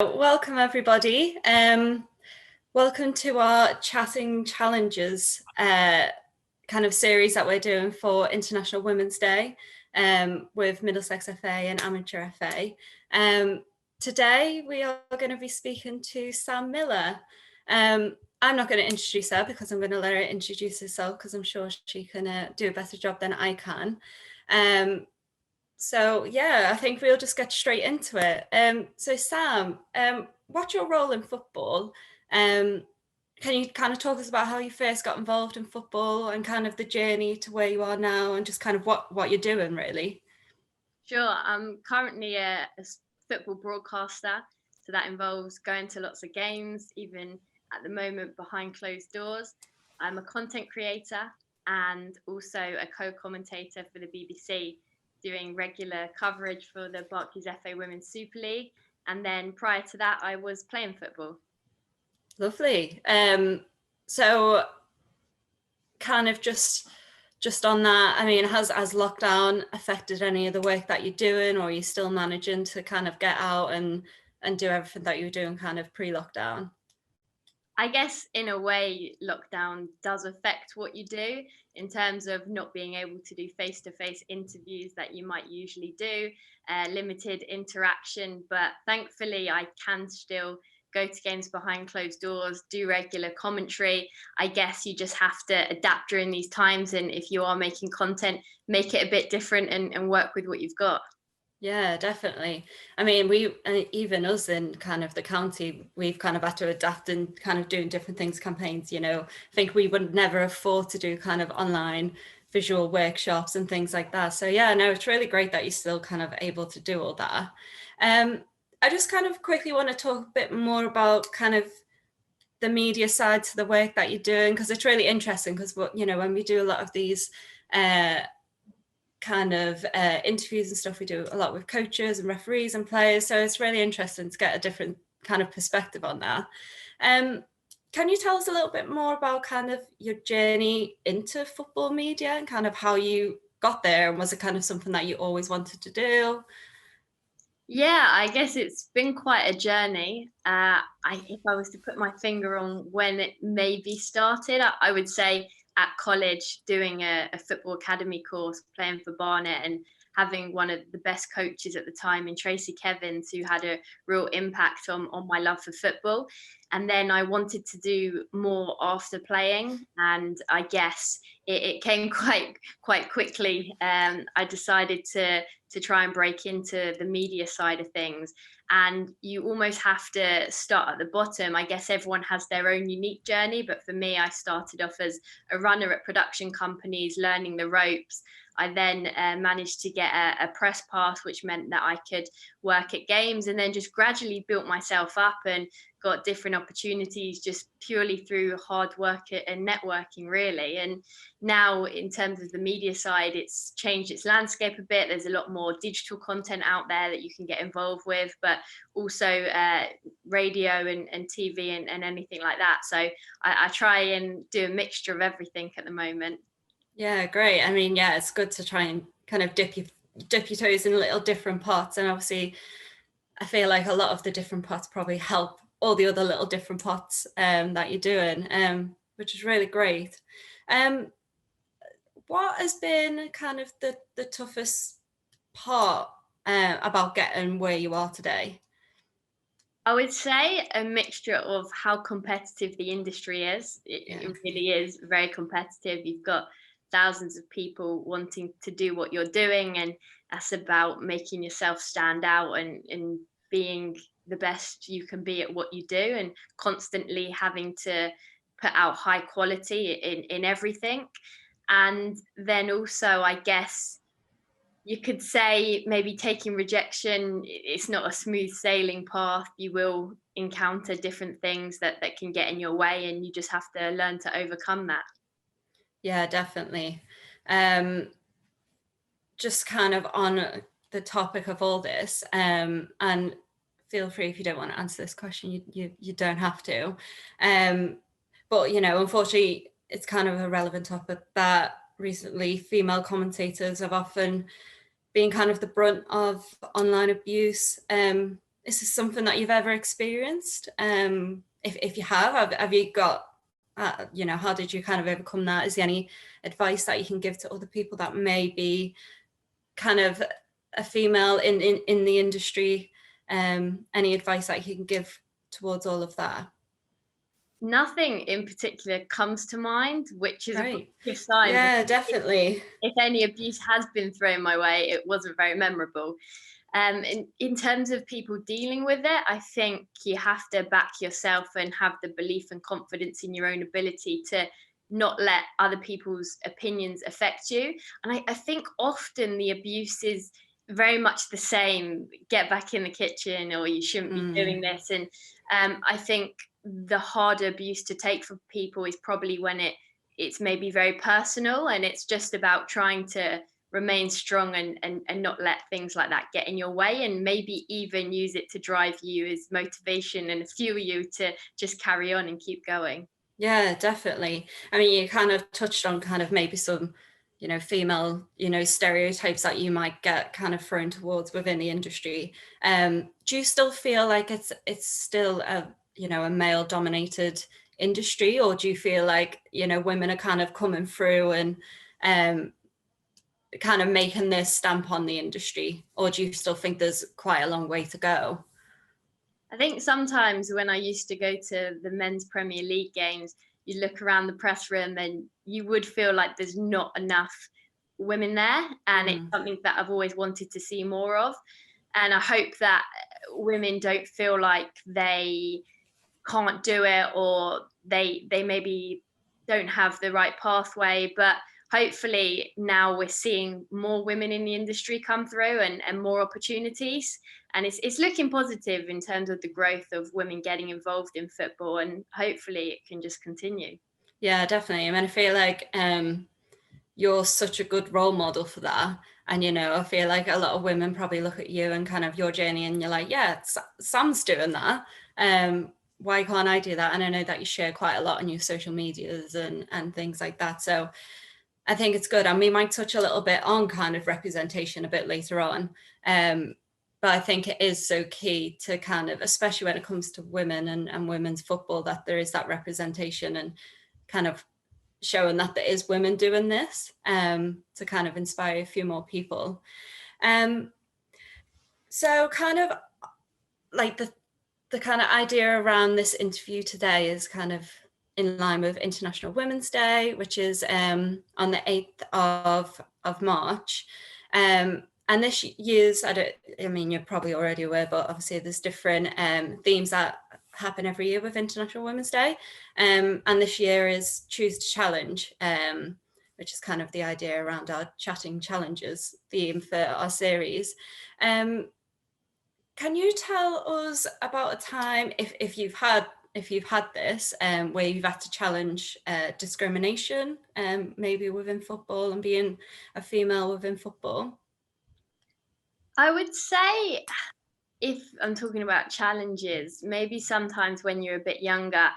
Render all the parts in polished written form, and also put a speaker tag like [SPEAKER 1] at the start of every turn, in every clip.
[SPEAKER 1] Welcome everybody. Welcome to our Chatting Challenges kind of series that we're doing for International Women's Day with Middlesex FA and Amateur FA. Today we are going to be speaking to Sam Miller. I'm not going to introduce her because I'm going to let her introduce herself because I'm sure she can do a better job than I can. So yeah, I think we'll just get straight into it. So Sam, what's your role in football? Can you kind of talk us about how you first got involved in football and kind of the journey to where you are now and just kind of what you're doing really?
[SPEAKER 2] Sure, I'm currently a football broadcaster, so that involves going to lots of games, even at the moment behind closed doors. I'm a content creator and also a co-commentator for the BBC, doing regular coverage for the Barclays FA Women's Super League. And then prior to that, I was playing football.
[SPEAKER 1] Lovely. So kind of just on that, I mean, has lockdown affected any of the work that you're doing, or are you still managing to kind of get out and do everything that you were doing kind of pre-lockdown?
[SPEAKER 2] I guess in a way, lockdown does affect what you do in terms of not being able to do face-to-face interviews that you might usually do, limited interaction. But thankfully, I can still go to games behind closed doors, do regular commentary. I guess you just have to adapt during these times. And if you are making content, make it a bit different and work with what you've got.
[SPEAKER 1] Yeah, definitely. I mean, even us in kind of the county, we've kind of had to adapt and kind of doing different things, campaigns, you know. I think we would never afford to do kind of online visual workshops and things like that. So yeah, no, it's really great that you're still kind of able to do all that. I just kind of quickly want to talk a bit more about kind of the media side to the work that you're doing, because it's really interesting, because you know, when we do a lot of these kind of interviews and stuff, we do a lot with coaches and referees and players, so it's really interesting to get a different kind of perspective on that. Can you tell us a little bit more about kind of your journey into football media and kind of how you got there, and was it kind of something that you always wanted to do?
[SPEAKER 2] Yeah, I guess it's been quite a journey. If I was to put my finger on when it maybe started, I would say at college, doing a football academy course, playing for Barnet, and having one of the best coaches at the time in Tracy Kevins, who had a real impact on my love for football. And then I wanted to do more after playing, and I guess it came quite quickly. I decided to try and break into the media side of things. And you almost have to start at the bottom. I guess everyone has their own unique journey, but for me, I started off as a runner at production companies, learning the ropes. I then managed to get a press pass, which meant that I could work at games, and then just gradually built myself up and got different opportunities just purely through hard work and networking, really. And now in terms of the media side, it's changed its landscape a bit. There's a lot more digital content out there that you can get involved with, but also radio and TV and anything like that. So I try and do a mixture of everything at the moment.
[SPEAKER 1] Yeah, great. I mean, yeah, it's good to try and kind of dip your toes in little different pots, and obviously I feel like a lot of the different pots probably help all the other little different pots that you're doing, which is really great. What has been kind of the toughest part about getting where you are today?
[SPEAKER 2] I would say a mixture of how competitive the industry is. It really is very competitive. You've got thousands of people wanting to do what you're doing, and that's about making yourself stand out and being the best you can be at what you do, and constantly having to put out high quality in everything. And then also, I guess you could say maybe taking rejection, it's not a smooth sailing path. You will encounter different things that can get in your way, and you just have to learn to overcome that.
[SPEAKER 1] Yeah, definitely. Just kind of on the topic of all this, and feel free if you don't want to answer this question, you don't have to. But you know, unfortunately, it's kind of a relevant topic that recently female commentators have often been kind of the brunt of online abuse in is this something that you've ever experienced? If you have you got, you know, how did you kind of overcome that? Is there any advice that you can give to other people that may be kind of a female in the industry? Any advice that you can give towards all of that?
[SPEAKER 2] Nothing in particular comes to mind, which is a
[SPEAKER 1] Great.
[SPEAKER 2] positive sign.
[SPEAKER 1] Yeah, definitely.
[SPEAKER 2] If any abuse has been thrown my way, it wasn't very memorable. In terms of people dealing with it, I think you have to back yourself and have the belief and confidence in your own ability to not let other people's opinions affect you. And I think often the abuse is very much the same: get back in the kitchen, or you shouldn't be doing this. And I think the harder abuse to take for people is probably when it's maybe very personal, and it's just about trying to remain strong and not let things like that get in your way, and maybe even use it to drive you as motivation and fuel you to just carry on and keep going.
[SPEAKER 1] Yeah, definitely. I mean, you kind of touched on kind of maybe some, you know, female, you know, stereotypes that you might get kind of thrown towards within the industry. Do you still feel like it's still a, you know, a male dominated industry, or do you feel like, you know, women are kind of coming through and kind of making their stamp on the industry, or do you still think there's quite a long way to go?
[SPEAKER 2] I think sometimes when I used to go to the men's Premier League games, you look around the press room and you would feel like there's not enough women there. And it's something that I've always wanted to see more of. And I hope that women don't feel like they can't do it, or they maybe don't have the right pathway. But hopefully now we're seeing more women in the industry come through, and more opportunities, and it's looking positive in terms of the growth of women getting involved in football, and hopefully it can just continue.
[SPEAKER 1] Yeah, definitely. I mean, I feel like you're such a good role model for that. And, you know, I feel like a lot of women probably look at you and kind of your journey and you're like, yeah, Sam's doing that. Why can't I do that? And I know that you share quite a lot on your social medias and things like that. So I think it's good. And we might touch a little bit on kind of representation a bit later on. But I think it is so key to kind of, especially when it comes to women and women's football, that there is that representation and kind of showing that there is women doing this, to kind of inspire a few more people. So kind of like the kind of idea around this interview today is kind of in line with International Women's Day, which is on the 8th of March. And this year's, I mean, you're probably already aware, but obviously there's different themes that happen every year with International Women's Day. And this year is Choose to Challenge, which is kind of the idea around our Chatting Challenges theme for our series. Can you tell us about a time, if you've had this, where you've had to challenge discrimination, maybe within football and being a female within football?
[SPEAKER 2] I would say, if I'm talking about challenges, maybe sometimes when you're a bit younger,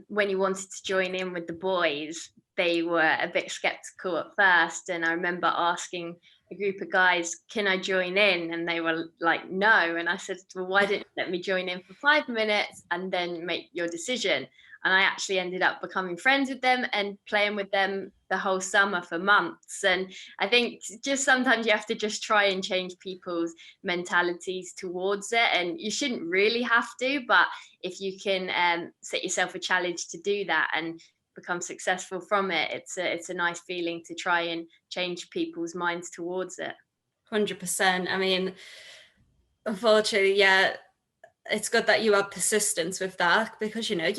[SPEAKER 2] when you wanted to join in with the boys, they were a bit skeptical at first. And I remember asking a group of guys, can I join in? And they were like, no. And I said, well, why didn't you let me join in for 5 minutes and then make your decision? And I actually ended up becoming friends with them and playing with them the whole summer for months. And I think just sometimes you have to just try and change people's mentalities towards it. And you shouldn't really have to, but if you can set yourself a challenge to do that and become successful from it, it's a nice feeling to try and change people's minds towards it.
[SPEAKER 1] 100%. I mean, unfortunately, yeah, it's good that you have persistence with that, because you know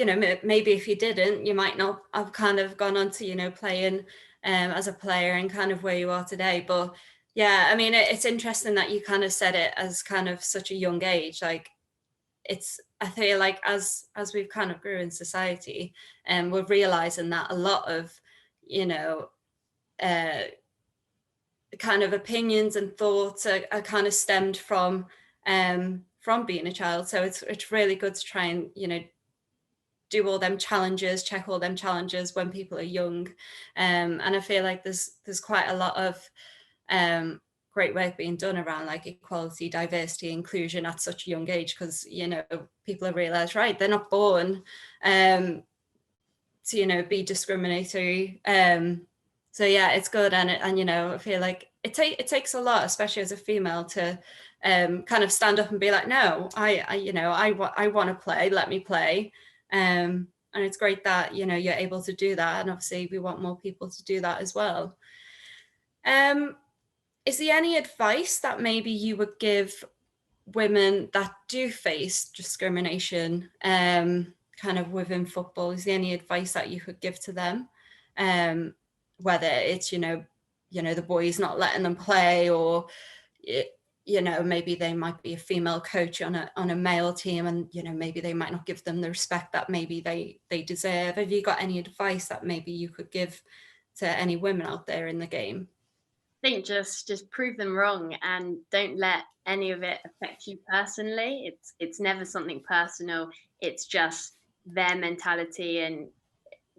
[SPEAKER 1] maybe if you didn't, you might not have kind of gone on to, you know, playing as a player and kind of where you are today. But yeah, I mean, it's interesting that you kind of said it as kind of such a young age. Like, I feel like as we've kind of grew in society, and we're realizing that a lot of, you know, kind of opinions and thoughts are kind of stemmed from being a child. So it's really good to try and, you know, do all them challenges, check all them challenges when people are young. And I feel like there's quite a lot of great work being done around like equality, diversity, inclusion at such a young age, because, you know, people have realized, right, they're not born to, you know, be discriminatory. So yeah, it's good. And you know, I feel like it takes a lot, especially as a female, to kind of stand up and be like, no, I want to play, let me play. And it's great that, you know, you're able to do that. And obviously we want more people to do that as well. Is there any advice that maybe you would give women that do face discrimination kind of within football? Is there any advice that you could give to them? Whether it's, you know, the boys not letting them play, or, you know, maybe they might be a female coach on a male team, and, you know, maybe they might not give them the respect that maybe they deserve. Have you got any advice that maybe you could give to any women out there in the game?
[SPEAKER 2] I think just prove them wrong and don't let any of it affect you personally. It's never something personal. It's just their mentality and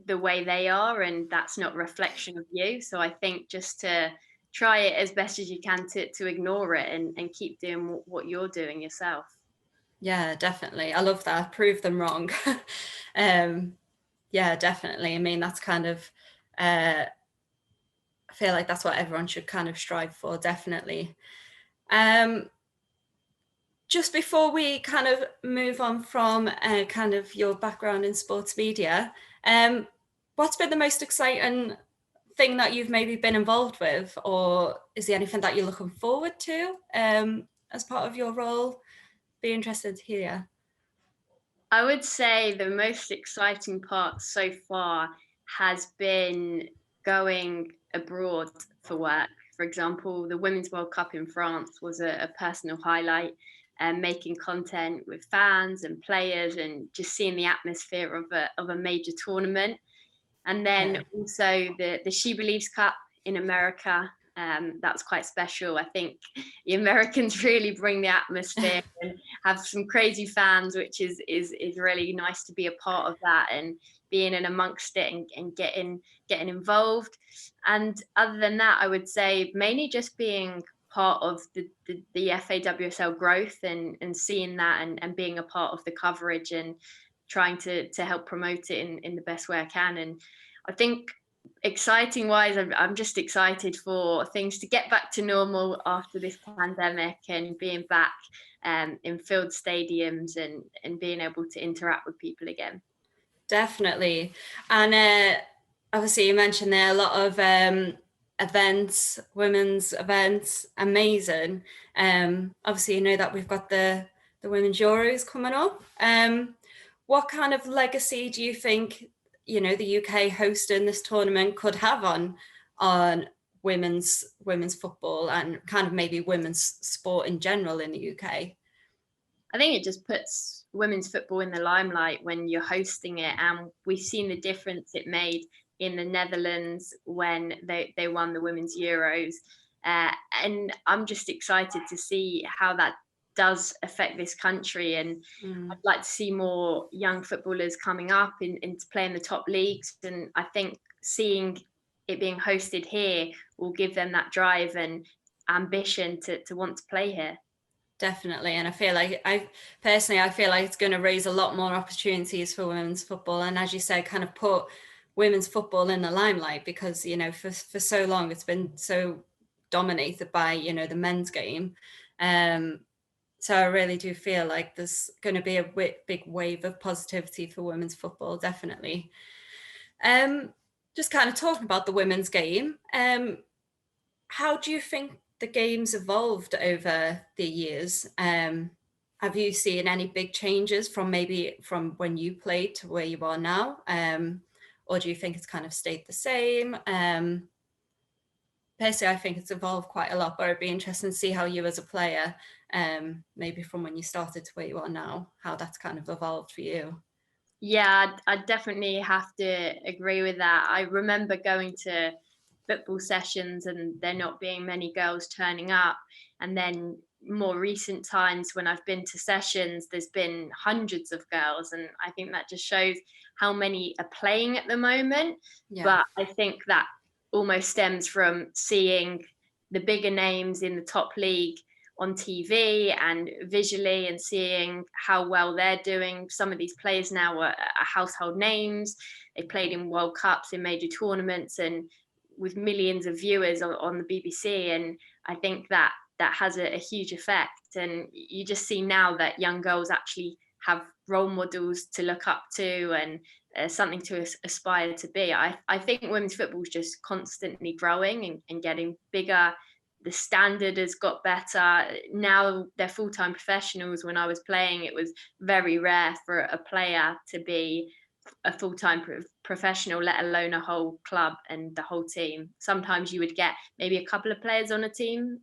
[SPEAKER 2] the way they are, and that's not a reflection of you. So I think just to try it as best as you can to ignore it and keep doing what you're doing yourself.
[SPEAKER 1] Yeah, definitely. I love that. Prove them wrong. Yeah, definitely. I mean, that's kind of, I feel like that's what everyone should kind of strive for, definitely. Just before we kind of move on from kind of your background in sports media, what's been the most exciting thing that you've maybe been involved with, or is there anything that you're looking forward to as part of your role? Be interested to hear.
[SPEAKER 2] I would say the most exciting part so far has been going abroad for work. For example, the Women's World Cup in France was a personal highlight, and making content with fans and players and just seeing the atmosphere of a major tournament. And then
[SPEAKER 1] Yeah.
[SPEAKER 2] also the She Believes Cup in America. That's quite special. I think the Americans really bring the atmosphere and have some crazy fans, which is really nice to be a part of that and being in amongst it and getting involved. And other than that, I would say mainly just being part of the FAWSL growth and seeing that and being a part of the coverage and trying to help promote it in the best way I can. And I think exciting wise, I'm just excited for things to get back to normal after this pandemic and being back in filled stadiums and being able to interact with people again.
[SPEAKER 1] Definitely. And obviously you mentioned there a lot of events, women's events, amazing. Obviously you know that we've got the Women's Euros coming up. What kind of legacy do you think, you know, the UK hosting this tournament could have on women's football and kind of maybe women's sport in general in the UK?
[SPEAKER 2] I think it just puts women's football in the limelight when you're hosting it, and we've seen the difference it made in the Netherlands when they won the Women's Euros. And I'm just excited to see how that does affect this country. And I'd like to see more young footballers coming up into playing the top leagues. And I think seeing it being hosted here will give them that drive and ambition to want to play here.
[SPEAKER 1] Definitely. And I feel like I feel like it's going to raise a lot more opportunities for women's football. And as you said, kind of put women's football in the limelight, because, you know, for so long it's been so dominated by, you know, the men's game. So I really do feel like there's going to be a big wave of positivity for women's football, definitely. Just kind of talking about the women's game, how do you think the game's evolved over the years? Have you seen any big changes from when you played to where you are now? Or do you think it's kind of stayed the same? Personally, I think it's evolved quite a lot, but it'd be interesting to see how you as a player, maybe from when you started to where you are now, how that's kind of evolved for you.
[SPEAKER 2] Yeah, I definitely have to agree with that. I remember going to football sessions and there not being many girls turning up. And then more recent times when I've been to sessions, there's been hundreds of girls. And I think that just shows how many are playing at the moment.
[SPEAKER 1] Yeah.
[SPEAKER 2] But I think that almost stems from seeing the bigger names in the top league on TV and visually, and seeing how well they're doing. Some of these players now are household names. They played in World Cups, in major tournaments, and with millions of viewers on the BBC. And I think that has a huge effect. And you just see now that young girls actually have role models to look up to, and something to aspire to be. I think women's football is just constantly growing and getting bigger. The standard has got better. Now they're full-time professionals. When I was playing, it was very rare for a player to be a full-time professional, let alone a whole club and the whole team. Sometimes you would get maybe a couple of players on a team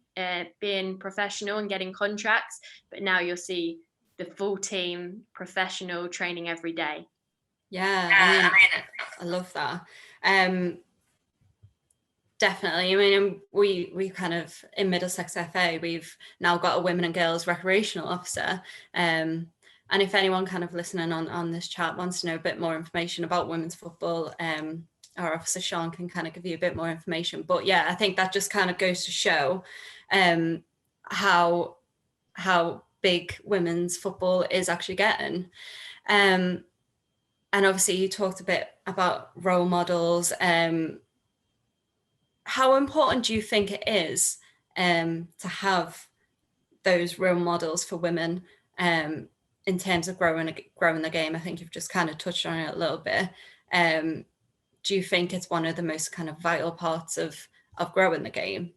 [SPEAKER 2] being professional and getting contracts, but now you'll see the full team professional, training every day.
[SPEAKER 1] Yeah, I love that. Definitely. I mean, we kind of, in Middlesex FA, we've now got a women and girls recreational officer. And if anyone kind of listening on this chat wants to know a bit more information about women's football, our officer Sean can kind of give you a bit more information. But yeah, I think that just kind of goes to show how big women's football is actually getting. And obviously you talked a bit about role models. How important do you think it is to have those role models for women in terms of growing the game? I think you've just kind of touched on it a little bit. Do you think it's one of the most kind of vital parts of growing the game?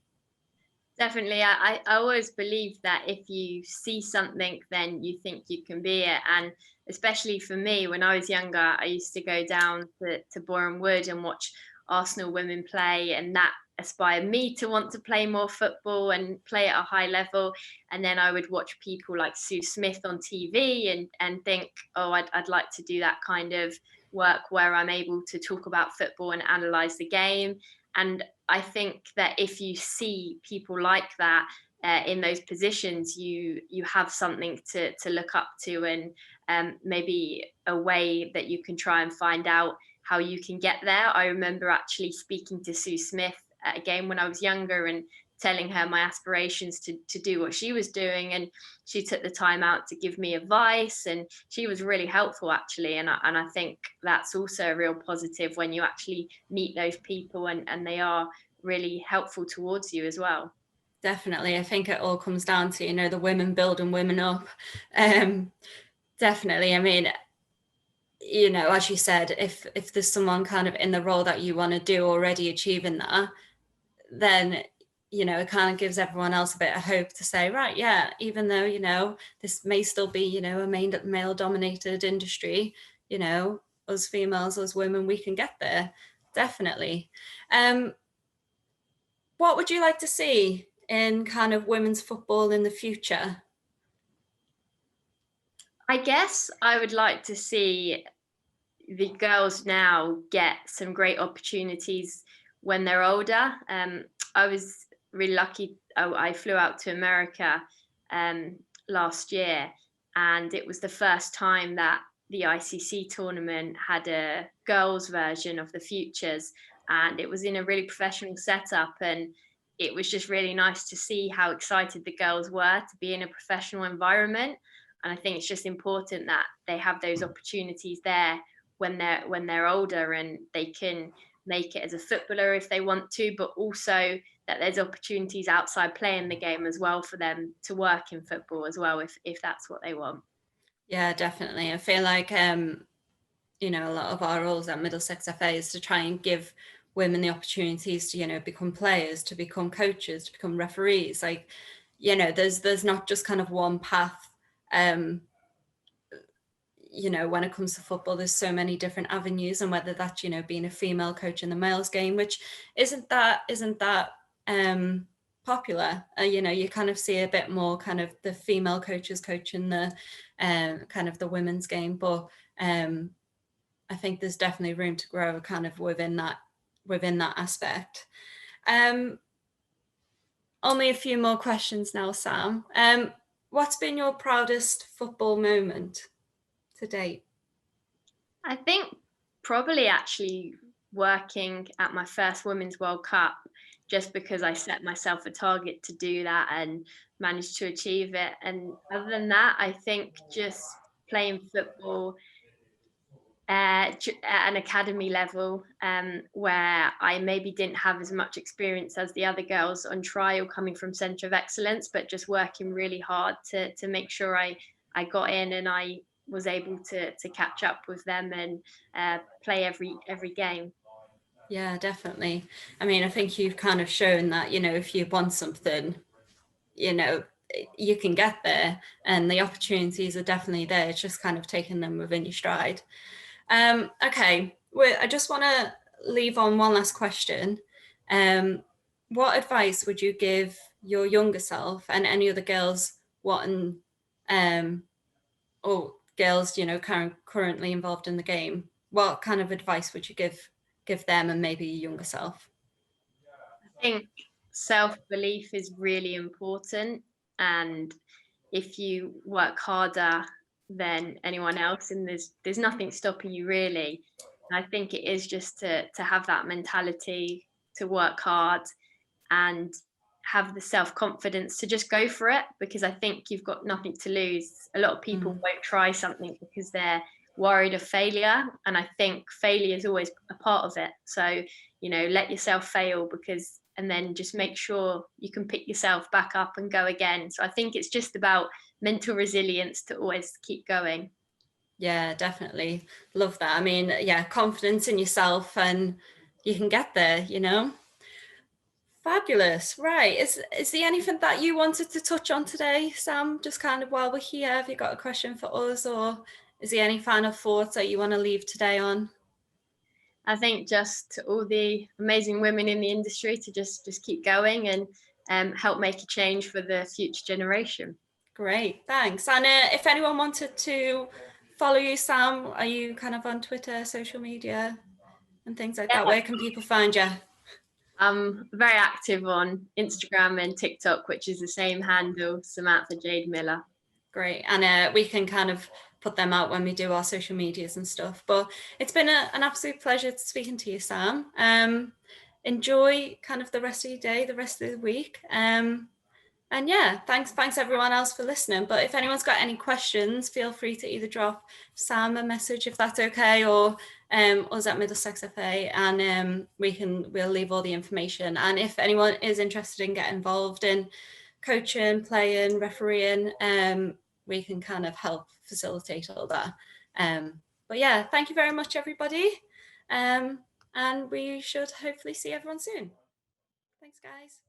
[SPEAKER 2] Definitely. I always believe that if you see something, then you think you can be it. And especially for me, when I was younger, I used to go down to Boreham Wood and watch Arsenal women play, and that inspired me to want to play more football and play at a high level. And then I would watch people like Sue Smith on TV and think, oh, I'd like to do that kind of work where I'm able to talk about football and analyze the game. And I think that if you see people like that in those positions, you have something to look up to, and maybe a way that you can try and find out how you can get there. I remember actually speaking to Sue Smith at a game when I was younger and telling her my aspirations to do what she was doing, and she took the time out to give me advice, and she was really helpful actually. And I think that's also a real positive when you actually meet those people and they are really helpful towards you as well.
[SPEAKER 1] Definitely. I think it all comes down to, the women building women up. Definitely. I mean, as you said, if there's someone kind of in the role that you want to do already achieving that, then it kind of gives everyone else a bit of hope to say, right, yeah, even though this may still be a male dominated industry, us females, us women, we can get there. Definitely. What would you like to see in kind of women's football in the future?
[SPEAKER 2] I guess I would like to see the girls now get some great opportunities when they're older. I was really lucky. I flew out to America last year, and it was the first time that the ICC tournament had a girls version of the Futures, and it was in a really professional setup, and it was just really nice to see how excited the girls were to be in a professional environment. And I think it's just important that they have those opportunities there when they're older, and they can make it as a footballer if they want to, but also that there's opportunities outside playing the game as well for them to work in football as well, if that's what they want.
[SPEAKER 1] Yeah, definitely. I feel like a lot of our roles at Middlesex FA is to try and give women the opportunities to become players, to become coaches, to become referees. Like, there's not just kind of one path. When it comes to football, there's so many different avenues, and whether that's being a female coach in the males game, which isn't that popular. You kind of see a bit more kind of the female coaches coaching the kind of the women's game, but I think there's definitely room to grow kind of within that aspect. Only a few more questions now, Sam. What's been your proudest football moment to date?
[SPEAKER 2] I think probably actually working at my first Women's World Cup. just because I set myself a target to do that and managed to achieve it. And other than that, I think just playing football at an academy level, where I maybe didn't have as much experience as the other girls on trial coming from Centre of Excellence, but just working really hard to make sure I got in and I was able to catch up with them and play every game.
[SPEAKER 1] Yeah, definitely. I mean, I think you've kind of shown that, you know, if you want something, you know, you can get there, and the opportunities are definitely there. It's just kind of taking them within your stride. Okay, I just want to leave on one last question. What advice would you give your younger self and any other girls wanting, or girls, you know, currently involved in the game? What kind of advice would you give them and maybe your younger self?
[SPEAKER 2] I think self-belief is really important, and if you work harder than anyone else, and there's nothing stopping you really. And I think it is just to have that mentality to work hard and have the self-confidence to just go for it, because I think you've got nothing to lose. A lot of people won't try something because they're worried of failure, and I think failure is always a part of it. So, you know, let yourself fail, because and then just make sure you can pick yourself back up and go again. So I think it's just about mental resilience to always keep going.
[SPEAKER 1] Yeah, definitely. Love that. I mean, yeah, confidence in yourself, and you can get there, you know? Fabulous. Right. Is there anything that you wanted to touch on today, Sam? Just kind of while we're here, have you got a question for us, or is there any final thoughts that you want to leave today on?
[SPEAKER 2] I think just to all the amazing women in the industry to just keep going and help make a change for the future generation.
[SPEAKER 1] Great, thanks. And if anyone wanted to follow you, Sam, are you kind of on Twitter, social media, and things like that?
[SPEAKER 2] Yeah,
[SPEAKER 1] Where can people find you?
[SPEAKER 2] I'm very active on Instagram and TikTok, which is the same handle, Samantha Jade Miller.
[SPEAKER 1] Great. And we can kind of put them out when we do our social medias and stuff. But it's been an absolute pleasure speaking to you, Sam. Enjoy kind of the rest of your day, the rest of the week. And yeah, thanks everyone else for listening. But if anyone's got any questions, feel free to either drop Sam a message if that's okay, or us at Middlesex FA, and we'll leave all the information. And if anyone is interested in getting involved in coaching, playing, refereeing, we can kind of help facilitate all that. But yeah, thank you very much, everybody. And we should hopefully see everyone soon. Thanks, guys.